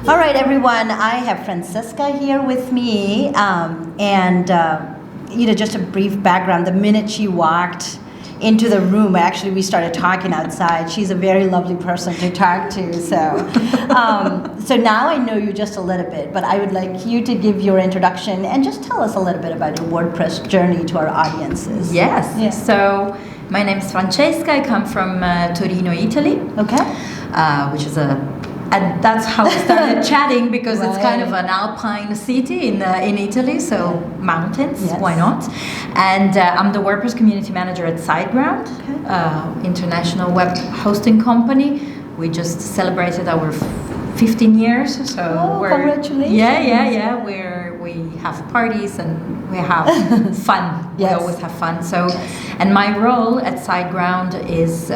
All right, everyone. I have Francesca here with me, just a brief background. The minute she walked into the room, actually, we started talking outside. She's a very lovely person to talk to. So now I know you just a little bit, but I would like you to give your introduction and just tell us a little bit about your WordPress journey to our audiences. Yes. Yeah. So my name is Francesca. I come from Torino, Italy. Okay. Which is and that's how we started chatting, because it's kind of an alpine city in Italy, so mountains, yes. Why not? And I'm the WordPress Community Manager at SiteGround, international web hosting company. We just celebrated our 15 years, so congratulations. Yeah. We have parties and we have fun. Yes. We always have fun. So, and my role at SiteGround is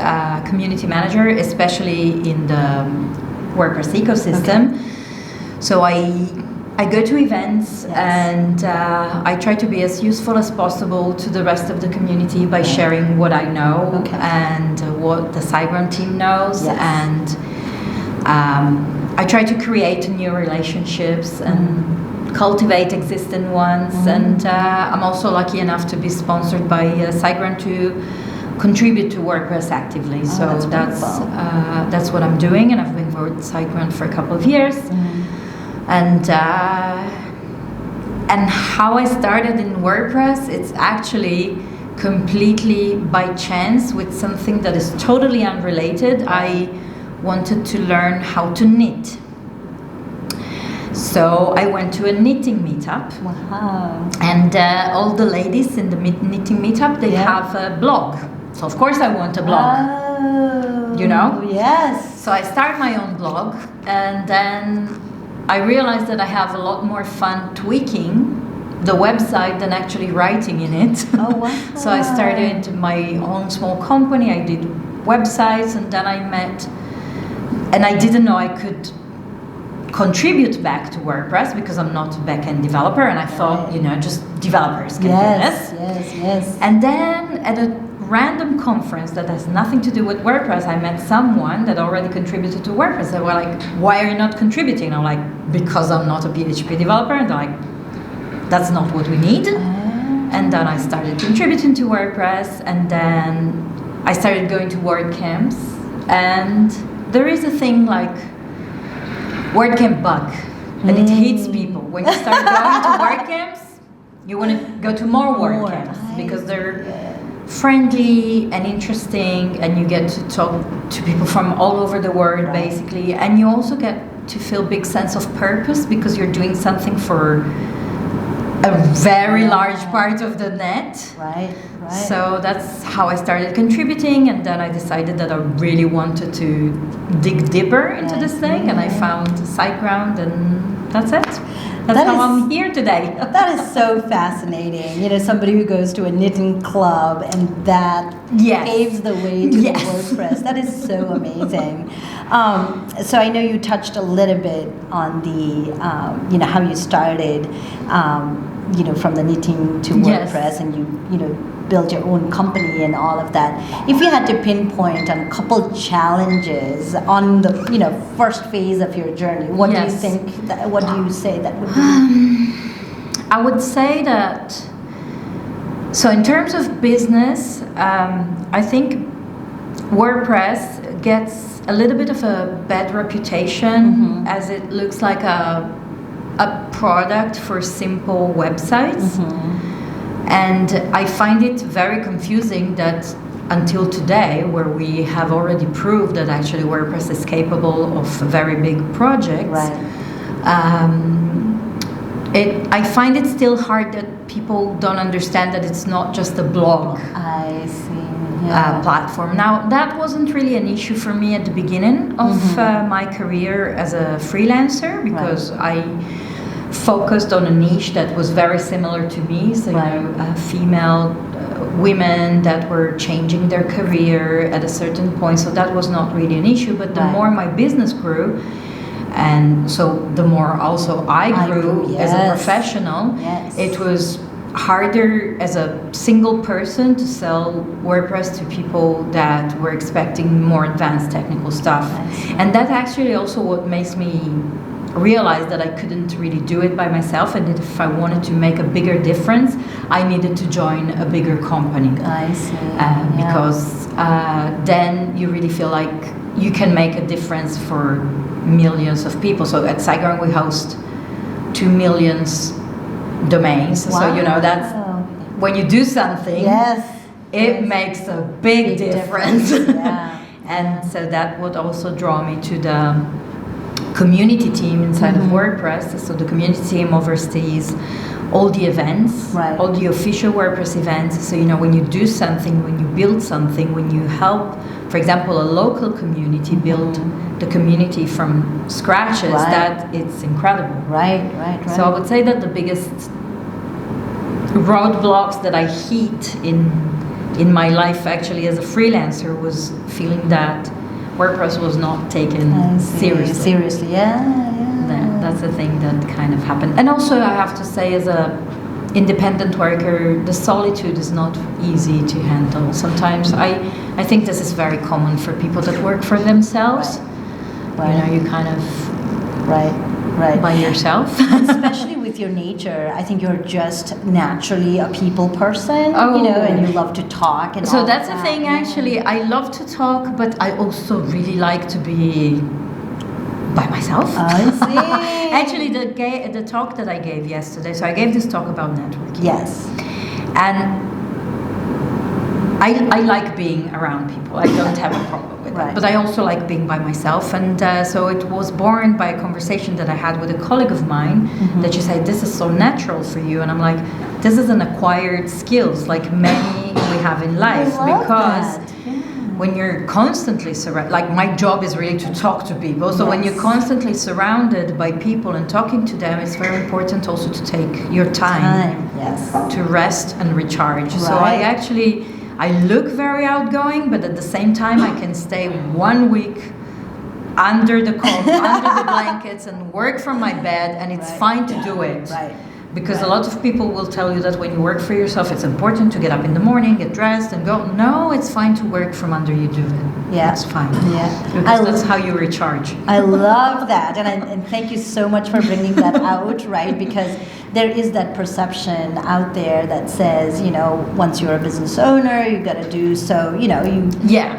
community manager, especially in the WordPress ecosystem. Okay. So I go to events, yes. And I try to be as useful as possible to the rest of the community by sharing what I know, and what the SiteGround team knows, yes. And I try to create new relationships and cultivate existing ones, and I'm also lucky enough to be sponsored by SiteGround to contribute to WordPress actively. So that's what I'm doing, and I've been with SiteGround for a couple of years. And how I started in WordPress, it's actually completely by chance with something that is totally unrelated. I wanted to learn how to knit. So I went to a knitting meetup. Wow. And all the ladies in the knitting meetup, they have a blog. So of course I want a blog. Oh, you know? Yes. So I start my own blog, and then I realized that I have a lot more fun tweaking the website than actually writing in it. Oh, wow. So I started my own small company. I did websites, and then I met, and I didn't know I could contribute back to WordPress because I'm not a back-end developer, and I thought, just developers can do this. Yes. And then at a random conference that has nothing to do with WordPress, I met someone that already contributed to WordPress. They were like, why are you not contributing? I'm like, because I'm not a PHP developer. And they're like, that's not what we need. And then I started contributing to WordPress, and then I started going to WordCamps. And there is a thing like WordCamp bug, and it hits people. When you start going to WordCamps, you want to go to more WordCamps because they're friendly and interesting, and you get to talk to people from all over the world, basically, and you also get to feel big sense of purpose because you're doing something for a very large part of the net. Right. So that's how I started contributing, and then I decided that I really wanted to dig deeper into this thing, and I found SiteGround, and that's it. That's how I'm here today. That is so fascinating. Somebody who goes to a knitting club and that paves the way to the WordPress. That is so amazing. So I know you touched a little bit on the, how you started, from the knitting to WordPress, and you built your own company and all of that. If you had to pinpoint on a couple challenges on the first phase of your journey, what do you think? What do you say that would be? I would say that. So in terms of business, I think WordPress gets a little bit of a bad reputation as it looks like a product for simple websites. And I find it very confusing that until today, where we have already proved that actually WordPress is capable of very big projects, I find it still hard that people don't understand that it's not just a blog platform. Now, that wasn't really an issue for me at the beginning of my career as a freelancer, because I focused on a niche that was very similar to me, so female women that were changing their career at a certain point, so that was not really an issue. But the more my business grew, and so the more also I grew as a professional, it was harder as a single person to sell WordPress to people that were expecting more advanced technical stuff. And that actually also what makes me realized that I couldn't really do it by myself, and that if I wanted to make a bigger difference, I needed to join a bigger company. I see. Because then you really feel like you can make a difference for millions of people. So at SiteGround we host 2 million domains. Wow. So that's when you do something, it makes a big difference. And so that would also draw me to the community team inside of WordPress. So the community team oversees all the events, all the official WordPress events. So when you do something, when you build something, when you help, for example, a local community build the community from scratches, that it's incredible. Right. So I would say that the biggest roadblocks that I hit in my life actually as a freelancer was feeling that WordPress was not taken seriously. That's the thing that kind of happened. And also I have to say, as a independent worker, the solitude is not easy to handle. Sometimes I think this is very common for people that work for themselves. You kind of by yourself. Especially with your nature, I think you're just naturally a people person, and you love to talk. And so that's the thing, actually. I love to talk, but I also really like to be by myself. I see. Actually, the talk that I gave yesterday, so I gave this talk about networking. Yes. And I like being around people. I don't have a problem with that. But I also like being by myself. And so it was born by a conversation that I had with a colleague of mine that she said, this is so natural for you. And I'm like, this is an acquired skills like many we have in life. Because when you're constantly surrounded, like my job is really to talk to people. So when you're constantly surrounded by people and talking to them, it's very important also to take your time. To rest and recharge. So I look very outgoing, but at the same time I can stay 1 week under the blankets and work from my bed, and it's fine to do it. Because a lot of people will tell you that when you work for yourself, it's important to get up in the morning, get dressed, and go. No, it's fine to work from under your duvet. That's fine. Because that's how you recharge. I love that, and thank you so much for bringing that out, because there is that perception out there that says, once you're a business owner, you got to do so, you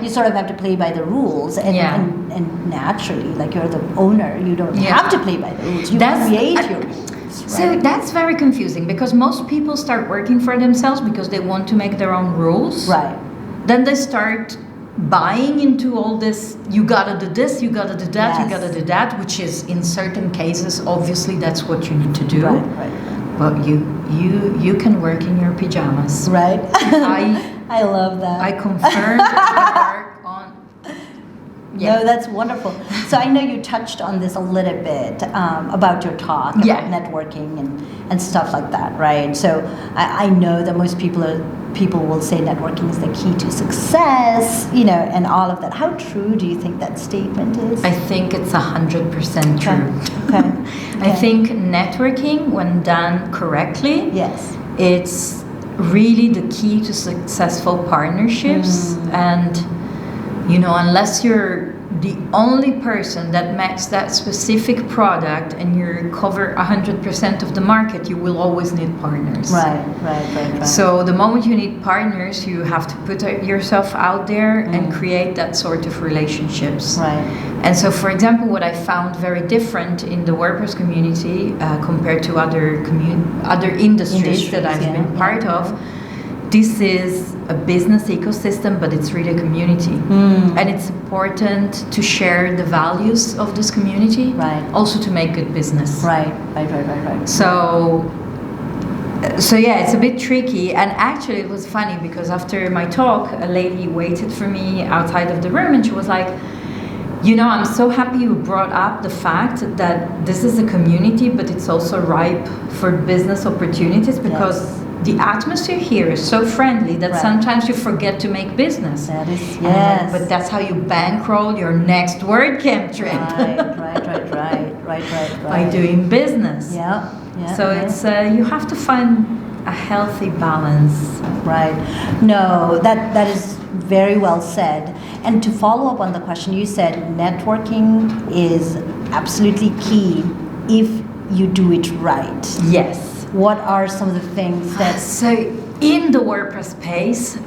sort of have to play by the rules, and naturally, like you're the owner, you don't have to play by the rules. You create your rules. So that's very confusing, because most people start working for themselves because they want to make their own rules. Then they start buying into all this, you gotta do this, you gotta do that, you gotta do that, which is in certain cases, obviously that's what you need to do. But you can work in your pajamas. I love that. I confirm that you work on. No, that's wonderful. So I know you touched on this a little bit about your talk, about networking and stuff like that, right? So I know that most people will say networking is the key to success, and all of that. How true do you think that statement is? I think it's 100% true. I think networking, when done correctly, it's really the key to successful partnerships. And unless you're the only person that makes that specific product and you cover 100% of the market, you will always need partners. So the moment you need partners, you have to put yourself out there and create that sort of relationships. And so, for example, what I found very different in the WordPress community compared to other industries that I've been part of, this is a business ecosystem, but it's really a community. And it's important to share the values of this community, also to make good business. So yeah, it's a bit tricky. And actually it was funny, because after my talk, a lady waited for me outside of the room, and she was like, I'm so happy you brought up the fact that this is a community, but it's also ripe for business opportunities, because the atmosphere here is so friendly that sometimes you forget to make business. That is, but that's how you bankroll your next WordCamp trip. Right. By doing business. So it's you have to find a healthy balance. No, that is very well said. And to follow up on the question, you said networking is absolutely key if you do it right. Yes. What are some of the things that... So in the WordPress space,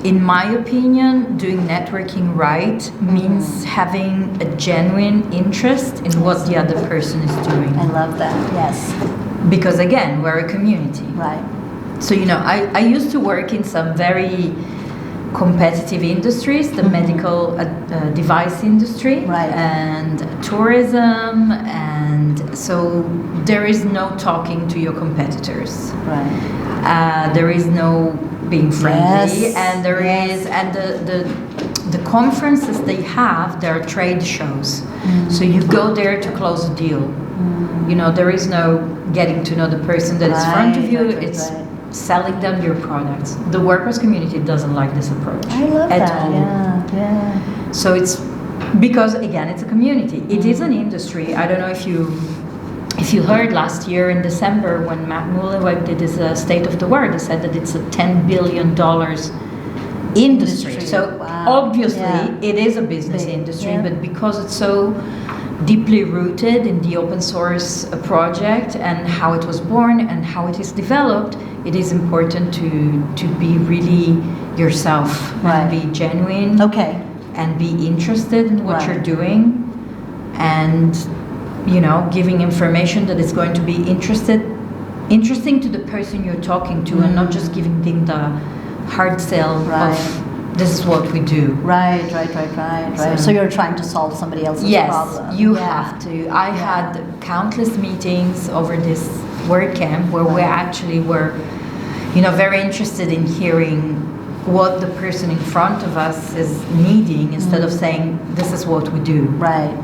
in my opinion, doing networking right means having a genuine interest in what the other person is doing. I love that, yes. Because again, we're a community. Right. So, I used to work in some very competitive industries, the medical device industry, right, and tourism, and so there is no talking to your competitors. Right. There is no being friendly, yes, and there is, and the conferences they have, there are trade shows. So you go there to close a deal. There is no getting to know the person that is in front of you. It's selling them your products. The WordPress community doesn't like this approach. I love at that. all. Yeah. So it's because again, it's a community. It is an industry. I don't know if you heard last year in December when Matt Mullenweg did his State of the Word, he said that it's a $10 billion industry. So obviously it is a business industry, but because it's so deeply rooted in the open source project and how it was born and how it is developed, it is important to be really yourself and be genuine and be interested in what you're doing, and giving information that is going to be interesting to the person you're talking to, and not just giving them the hard sell of this is what we do. Right. So you're trying to solve somebody else's problem. Yes, you have to. I had countless meetings over this WordCamp where we actually were, very interested in hearing what the person in front of us is needing, instead of saying, this is what we do. Right.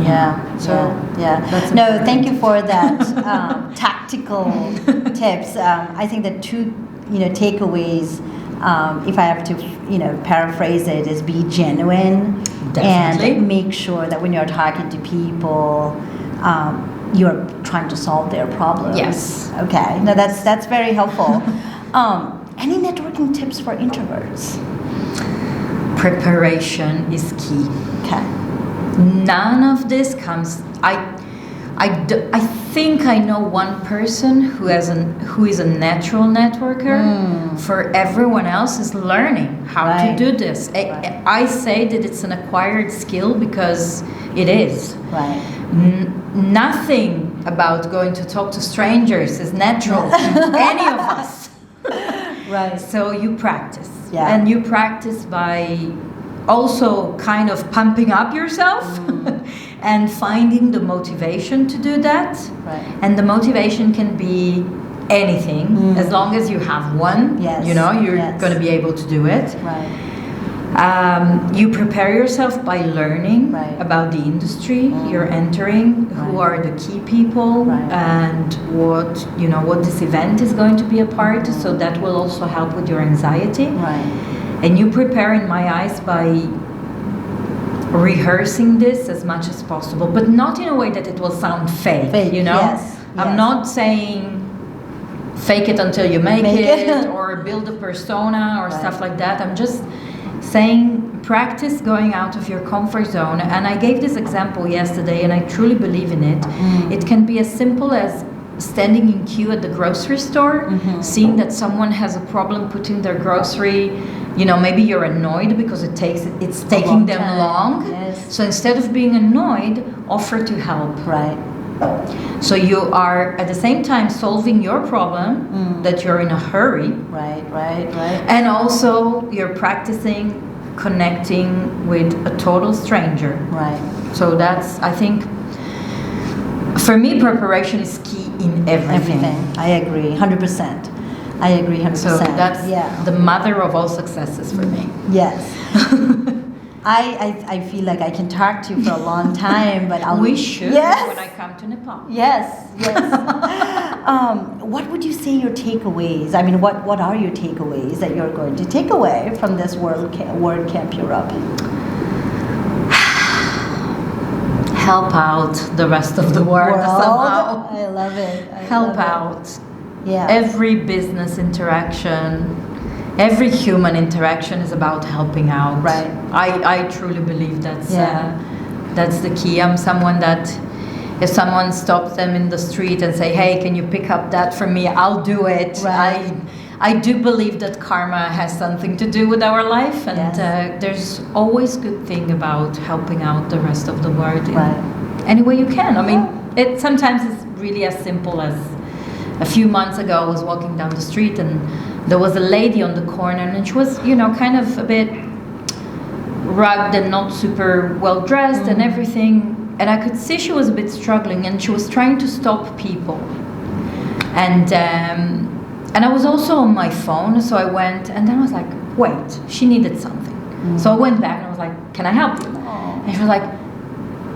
Yeah. So That's no, thank you for that tactical tips. I think the two, takeaways, if I have to, paraphrase it, is be genuine. Definitely. And make sure that when you're talking to people, you're trying to solve their problems. Yes. Okay. No, that's very helpful. Any networking tips for introverts? Preparation is key. Okay. None of this comes. I think I know one person who is a natural networker. For everyone else is learning how to do this. I say that it's an acquired skill because it is. Right. Nothing about going to talk to strangers is natural to any of us. Right. So you practice. Yeah. And you practice by also kind of pumping up yourself and finding the motivation to do that. Right. And the motivation can be anything, as long as you have one. Yes. You're going to be able to do it. Right. You prepare yourself by learning about the industry you're entering, who are the key people, and what this event is going to be a part. So that will also help with your anxiety. Right. And you prepare, in my eyes, by rehearsing this as much as possible, but not in a way that it will sound fake. Yes. I'm not saying fake it until you make it or build a persona or stuff like that. I'm just saying practice going out of your comfort zone. And I gave this example yesterday, and I truly believe in it. It can be as simple as standing in queue at the grocery store, seeing that someone has a problem putting their grocery, maybe you're annoyed because it's taking them long. Yes. So instead of being annoyed, offer to help. Right. So you are at the same time solving your problem that you're in a hurry. Right. And also you're practicing connecting with a total stranger. Right. So that's, I think, for me, preparation is key in everything. I agree, 100%. I agree, 100%. So that's the mother of all successes for me. Yes. I feel like I can talk to you for a long time, but we should when I come to Nepal. Yes. What would you say your takeaways? I mean, what are your takeaways that you're going to take away from this WordCamp Europe? Help out the rest of the world somehow. I love it. Help out. Yeah. Every business interaction, every human interaction is about helping out. Right. I truly believe that's the key. I'm someone that If someone stops them in the street and say, hey, can you pick up that for me? I'll do it. Right. I do believe that karma has something to do with our life, and there's always good thing about helping out the rest of the world in any way you can. I mean, it sometimes it's really as simple as a few months ago I was walking down the street and there was a lady on the corner, and she was, you know, kind of a bit rugged and not super well dressed and everything, and I could see she was a bit struggling, and she was trying to stop people, and I was also on my phone, so I went, and then I was like, wait, she needed something. So I went back and I was like, can I help you? And she was like,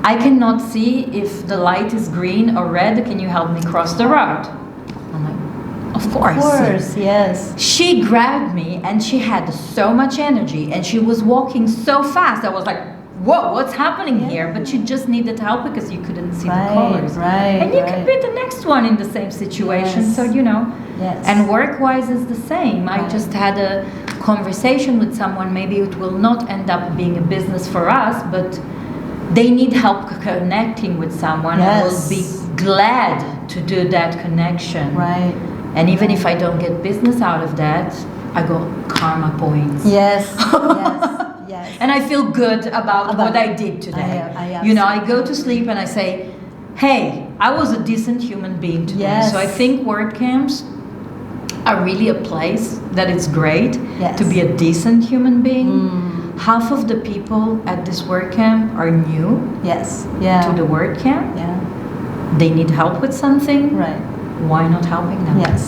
I cannot see if the light is green or red, can you help me cross the road? I'm like, of course. Of course, yes. She grabbed me and she had so much energy and she was walking so fast. I was like, whoa, what's happening here? But she just needed help because you couldn't see the colors. And you could be the next one in the same situation. So, you know, and work-wise is the same. I just had a conversation with someone. Maybe it will not end up being a business for us, but they need help connecting with someone and will be glad to do that connection. And even if I don't get business out of that, I got karma points. And I feel good about what I did today. You know, I go to sleep and I say, hey, I was a decent human being today. So I think WordCamps are really a place that it's great to be a decent human being. Half of the people at this WordCamp are new to the WordCamp. They need help with something. Why not helping them?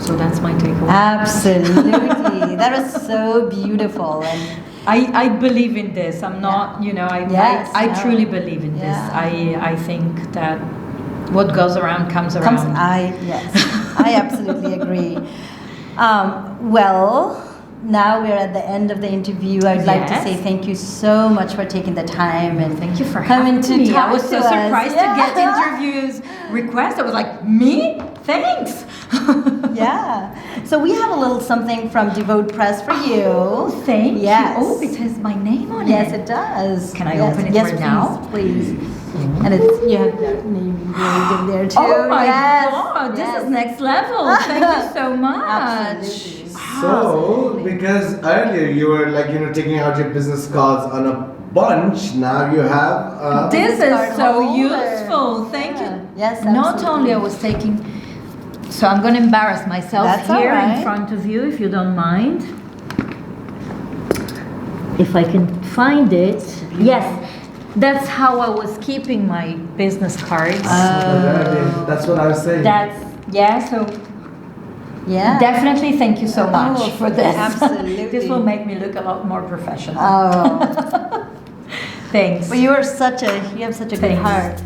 So that's my takeaway. Absolutely. That was so beautiful. And I believe in this. I'm not, you know, I truly believe in this. I think that what goes around comes around. I absolutely agree. Well, now we're at the end of the interview. I'd like to say thank you so much for taking the time and thank you for coming having to me. talk I was to so us. surprised to get interviews requests. I was like, me? Thanks. So we have a little something from DevotePress for you. Oh, thank you. Oh, it has my name on it. Yes, it does. Can I open it right now? Please. And it's, you have your name engraved in there too. Oh my God, this is next level. Thank you so much. Absolutely. So, because earlier you were like, you know, taking out your business cards on a bunch, now you have this is so useful. Thank you. Yes, not only I was taking, so I'm going to embarrass myself here in front of you, if you don't mind. If I can find it. Yes, that's how I was keeping my business cards. That's what I was saying. Definitely thank you so much for this. Absolutely. This will make me look a lot more professional. Thanks. But you have such a good heart.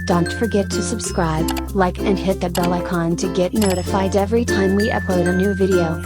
Don't forget to subscribe, like and hit the bell icon to get notified every time we upload a new video.